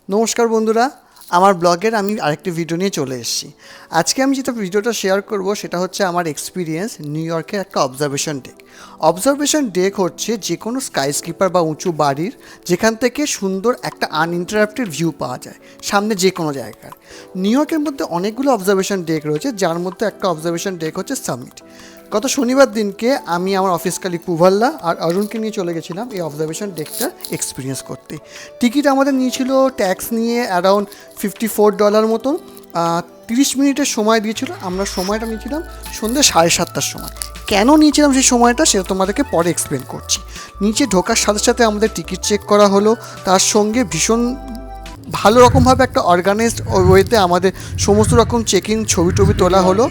নমস্কার বন্ধুরা, আমার ব্লগের আমি আরেকটি ভিডিও নিয়ে চলে এসেছি। আজকে আমি যেটা ভিডিওটা শেয়ার করব সেটা হচ্ছে আমার এক্সপিরিয়েন্স নিউ ইয়র্কের একটা অবজারভেশন ডেক। অবজারভেশন ডেক হচ্ছে যে কোনো স্কাইস্ক্রিপার বা উঁচু বাড়ির যেখান থেকে সুন্দর একটা আনইন্টারাপ্টেড ভিউ পাওয়া যায় সামনে যে কোনো জায়গার। নিউ ইয়র্কের মধ্যে অনেকগুলো অবজারভেশন ডেক রয়েছে, যার মধ্যে একটা অবজারভেশন ডেক হচ্ছে সামিট। গত শনিবার দিনকে আমি আমার অফিস কালিগ পুভাল্লা আর অরুণকে নিয়ে চলে গেছিলাম এই অবজারভেশন ডেকটা এক্সপিরিয়েন্স করতে। টিকিট আমাদের নিয়েছিল ট্যাক্স নিয়ে অ্যারাউন্ড $54 মতন। 30 মিনিটের সময় দিয়েছিল। আমরা সময়টা নিয়েছিলাম সন্ধ্যে 7:30টার সময়। কেন নিয়েছিলাম সেই সময়টা সেটা তোমাদেরকে পরে এক্সপ্লেন করছি। নিচে ঢোকার সাথে সাথে আমাদের টিকিট চেক করা হলো, তার সঙ্গে ভীষণ ভালো রকমভাবে একটা অর্গানাইজড ওয়েতে আমাদের সমস্ত রকম চেকিং ছবি টবি তোলা হলো।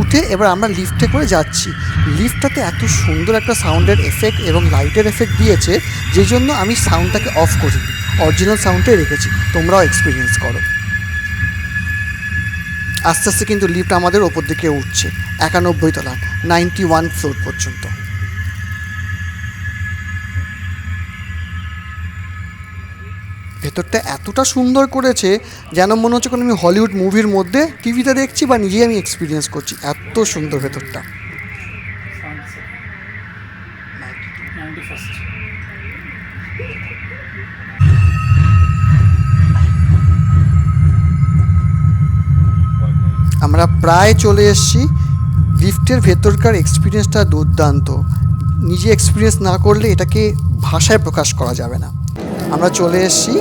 উঠে এবার আমরা লিফটে করে যাচ্ছি। লিফটটাতে এত সুন্দর একটা সাউন্ডের এফেক্ট এবং লাইটের এফেক্ট দিয়েছে, যে জন্য আমি সাউন্ডটাকে অফ করিনি, অরিজিনাল সাউন্ডটাই রেখেছি। তোমরাও এক্সপিরিয়েন্স করো। আস্তে আস্তে কিন্তু লিফট আমাদের ওপর দিকে উঠছে 91 তলা, 91 ফ্লোর পর্যন্ত। ভেতরটা এতটা সুন্দর করেছে যেন মনে হচ্ছে কোনো আমি হলিউড মুভির মধ্যে টিভিতে দেখছি বা নিজেই আমি এক্সপিরিয়েন্স করছি। এত সুন্দর ভেতরটা। আমরা প্রায় চলে এসেছি। লিফটের ভেতরকার এক্সপিরিয়েন্সটা দুর্দান্ত। নিজে এক্সপিরিয়েন্স না করলে এটাকে ভাষায় প্রকাশ করা যাবে না। আমরা চলে এসেছি।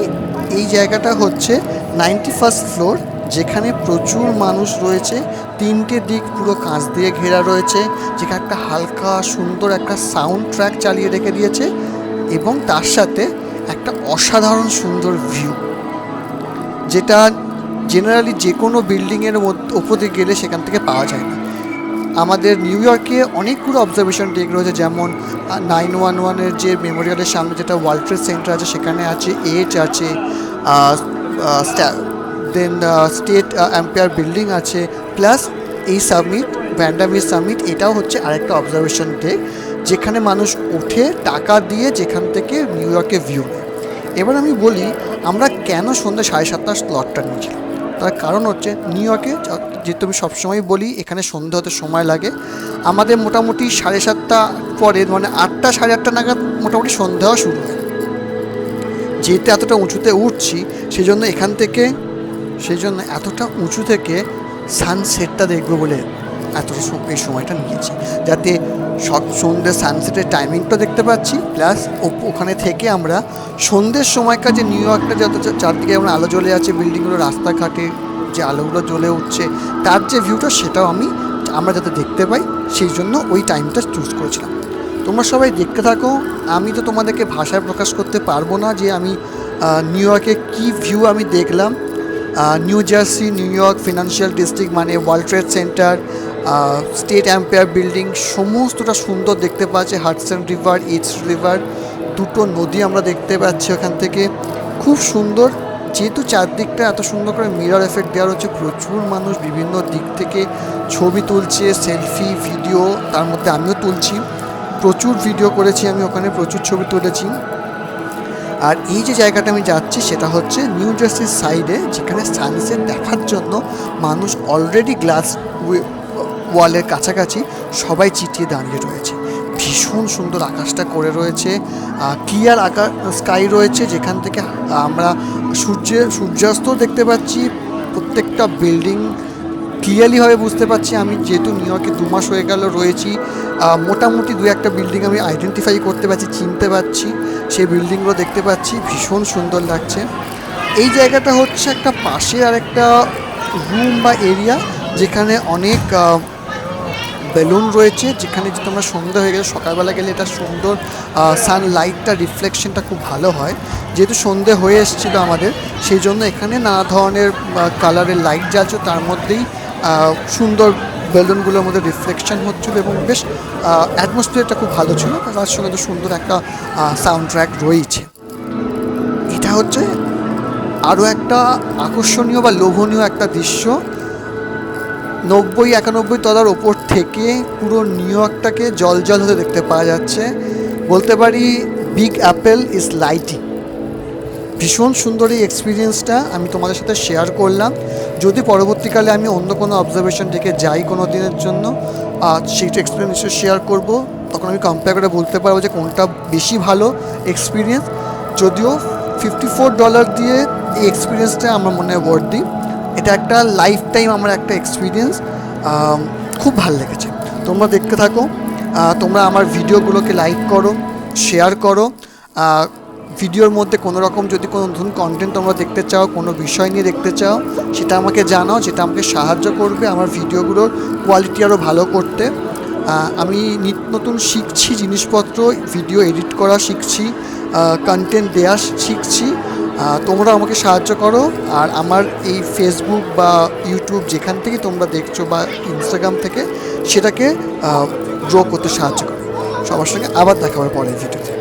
এই জায়গাটা হচ্ছে 91st ফ্লোর, যেখানে প্রচুর মানুষ রয়েছে। 3টে দিক পুরো কাঁচ দিয়ে ঘেরা রয়েছে, যেখানে একটা হালকা সুন্দর একটা সাউন্ড ট্র্যাক চালিয়ে রেখে দিয়েছে এবং তার সাথে একটা অসাধারণ সুন্দর ভিউ, যেটা জেনারেলি যে কোনো বিল্ডিংয়ের ওপর দিয়ে গেলে সেখান থেকে পাওয়া যায় না। আমাদের নিউ ইয়র্কে অনেকগুলো অবজারভেশন ডেক রয়েছে, যেমন 911-এর যে মেমোরিয়ালের সামনে যেটা ওয়ার্ল্ড ট্রেড সেন্টার আছে সেখানে আছে, এজ আছে, দেন স্টেট এম্পায়ার বিল্ডিং আছে, প্লাস এই সামিট, ভ্যান্ডামিস সামিট, এটাও হচ্ছে আরেকটা অবজারভেশন ডেক যেখানে মানুষ ওঠে টাকা দিয়ে, যেখান থেকে নিউ ইয়র্কে ভিউ নেয়। এবার আমি বলি আমরা কেন সন্ধ্যে 7:30টার স্লটটা নিয়েছিলাম। তার কারণ হচ্ছে নিউ ইয়র্কে, যেহেতু আমি সবসময় বলি এখানে সন্ধ্যে হতে সময় লাগে, আমাদের মোটামুটি 7:30 পরে মানে 8টা 8:30 নাগাদ মোটামুটি সন্ধ্যা হওয়া শুরু হয়। যেহেতু এতটা উঁচুতে উঠছি সেই জন্য এতটা উঁচু থেকে সানসেটটা দেখবো বলে এতটা এই সময়টা নিয়েছি, যাতে সন্ধ্যে সানসেটের টাইমিংটা দেখতে পাচ্ছি, প্লাস ওখানে থেকে আমরা সন্ধ্যের সময়কার যে নিউ ইয়র্কটা যত চারদিকে যেমন আলো জ্বলে আছে, বিল্ডিংগুলো, রাস্তাঘাটে যে আলোগুলো জ্বলে উঠছে, তার যে ভিউটা সেটাও আমরা যাতে দেখতে পাই, সেই জন্য ওই টাইমটা চুজ করেছিলাম। তোমরা সবাই দেখতে থাকো। আমি তো তোমাদেরকে ভাষায় প্রকাশ করতে পারবো না যে আমি নিউ ইয়র্কে কী ভিউ আমি দেখলাম। New Jersey, New York financial district মানে World Trade Center, State Empire Building, সমস্তটা সুন্দর দেখতে পাচ্ছি। হাডসন রিভার, ইস্ট রিভার, দুটো নদী আমরা দেখতে পাচ্ছি ওখান থেকে, খুব সুন্দর। যেহেতু চারদিকটা এত সুন্দর করে মিরর এফেক্ট দেওয়া হচ্ছে, প্রচুর মানুষ বিভিন্ন দিক থেকে ছবি তুলছে, সেলফি, ভিডিও, তার মধ্যে আমিও তুলছি। প্রচুর ভিডিও করেছি আমি ওখানে, প্রচুর ছবি তুলেছি। আর এই যে জায়গাটা আমি যাচ্ছি সেটা হচ্ছে নিউ জার্সির সাইডে, যেখানে সানসেট দেখার জন্য মানুষ অলরেডি গ্লাস ওয়ালের কাছাকাছি সবাই চিটিয়ে দাঁড়িয়ে রয়েছে। ভীষণ সুন্দর আকাশটা করে রয়েছে, ক্লিয়ার স্কাই রয়েছে, যেখান থেকে আমরা সূর্যাস্ত দেখতে পাচ্ছি। প্রত্যেকটা বিল্ডিং ক্লিয়ারলিভাবে বুঝতে পারছি। আমি যেহেতু নিউ ইয়র্কে 2 মাস হয়ে গেল রয়েছি, মোটামুটি 2-1টা বিল্ডিং আমি আইডেন্টিফাই করতে পারছি, চিনতে পারছি, সেই বিল্ডিংগুলো দেখতে পাচ্ছি। ভীষণ সুন্দর লাগছে। এই জায়গাটা হচ্ছে একটা পাশে আর একটা রুম বা এরিয়া, যেখানে অনেক বেলুন রয়েছে, যেখানে যদি তোমরা সন্ধ্যা হয়ে গেলে, সকালবেলা গেলে এটা সুন্দর সানলাইটটা রিফ্লেকশনটা খুব ভালো হয়। যেহেতু সন্ধে হয়ে এসেছিলো আমাদের, সেই জন্য এখানে নানা ধরনের কালারের লাইট জ্বালছে, তার মধ্যেই সুন্দর বেলুনগুলোর মধ্যে রিফ্লেকশন হচ্ছিলো এবং বেশ অ্যাটমসফিয়ারটা খুব ভালো ছিল। তার সঙ্গে তো সুন্দর একটা সাউন্ড ট্র্যাক রয়েছে। এটা হচ্ছে আরও একটা আকর্ষণীয় বা লোভনীয় একটা দৃশ্য। 90-91 তলার ওপর থেকে পুরো নিউ ইয়র্কটাকে জল হতে দেখতে পাওয়া যাচ্ছে। বলতে পারি বিগ অ্যাপেল ইজ লাইটিং। ভীষণ সুন্দর এই এক্সপিরিয়েন্সটা আমি তোমাদের সাথে শেয়ার করলাম। যদি পরবর্তীকালে আমি অন্য কোনো অবজারভেশন থেকে যাই কোনো দিনের জন্য, সেইটা এক্সপিরিয়েন্স শেয়ার করব, তখন আমি কম্পেয়ার করে বলতে পারবো যে কোনটা বেশি ভালো এক্সপিরিয়েন্স। যদিও $54 দিয়ে এই এক্সপিরিয়েন্সটা আমার মনে হয় ওয়ার্থি। এটা একটা লাইফ টাইম আমার একটা এক্সপিরিয়েন্স, খুব ভালো লেগেছে। তোমরা দেখতে থাকো, তোমরা আমার ভিডিওগুলোকে লাইক করো, শেয়ার করো। ভিডিওর মধ্যে কোনো রকম যদি কোনো নতুন কন্টেন্ট তোমরা দেখতে চাও, কোনো বিষয় নিয়ে দেখতে চাও, সেটা আমাকে জানাও, সেটা আমাকে সাহায্য করবে আমার ভিডিওগুলোর কোয়ালিটি আরও ভালো করতে। আমি নিত্য নতুন শিখছি জিনিসপত্র, ভিডিও এডিট করা শিখছি, কন্টেন্ট দেওয়া শিখছি। তোমরা আমাকে সাহায্য করো। আর আমার এই ফেসবুক বা ইউটিউব যেখান থেকে তোমরা দেখছো বা ইনস্টাগ্রাম থেকে, সেটাকে গ্রো করতে সাহায্য করো। সবার সঙ্গে আবার দেখা হবে পরের ভিডিওতে।